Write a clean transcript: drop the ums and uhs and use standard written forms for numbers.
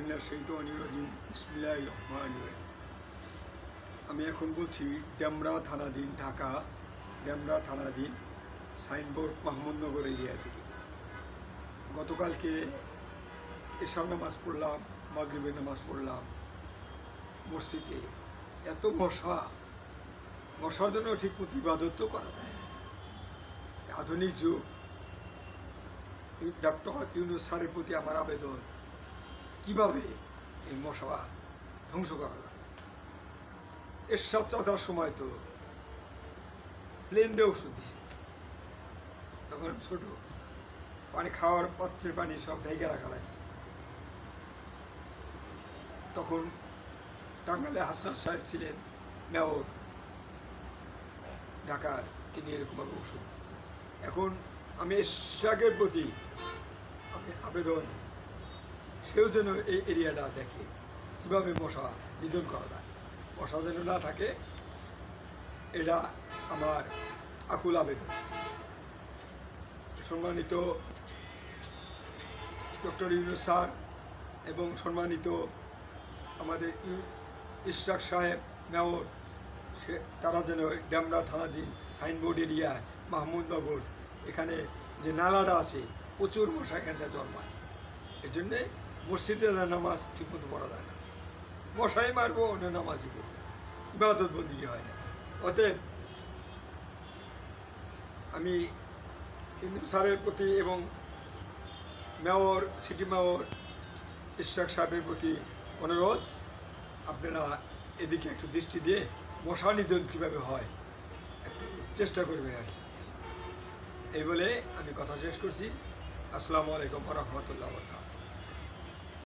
বিসমিল্লাহির রহমানির রহিম। আমি এখন বলছি ডেমরা থানাধীন ঢাকা, ডেমরা থানাধীন সাইনবোর্ড মাহমুদনগর এরিয়া থেকে। গতকালকে এশার নামাজ পড়লাম, মাগরিবের নামাজ পড়লাম মসজিদে। এত মশার জন্য ঠিক মতো ইবাদত করা যায়। আধুনিক যুগ, ডক্টর ইউনূস স্যারের প্রতি আমার আবেদন, কিভাবে এই মশা ধ্বংস করা যায়। এরশাদ চাচার সময় তো প্লেন দিয়ে ওষুধ দিছে, তখন ছোট পানি খাওয়ার পাত্রের পানি সব ঢেকে রাখা লাগছে। তখন টাঙ্গাইলে হাসান সাহেব ছিলেন মেয়র ঢাকার, তিনি এরকমভাবে ওষুধ। এখন আমি এরশাদের প্রতি আমি আবেদন, সেও যেন এই এরিয়াটা দেখে কীভাবে মশা নিধন করা যায়, মশা যেন না থাকে, এটা আমার আকুল আবেদন। সম্মানিত ডক্টর ইউনূস স্যার এবং সম্মানিত আমাদের ইশরাক সাহেব মেয়র, তারা যেন ডেমরা থানাধীন সাইনবোর্ড এরিয়ায় মাহমুদনগর এখানে যে নালাটা আছে, প্রচুর মশা এখানটা জন্মায়। এই জন্যে মসজিদে নামাজ ঠিকমতো পড়া যায় না, মশাই মারবো না নামাজই করবো, ইবাদত বন্দি হয় না। অতএব আমি ইউনূস স্যারের প্রতি এবং মেয়র, সিটি মেয়র ইশরাক সাহেবের প্রতি অনুরোধ, আপনারা এদিকে একটু দৃষ্টি দিয়ে মশা নিধন কীভাবে হয় একটু চেষ্টা করবেন আর কি। এই বলে আমি কথা শেষ করছি। আসসালামু আলাইকুম ওয়া রাহমাতুল্লাহি ওয়া বারাকাতুহু।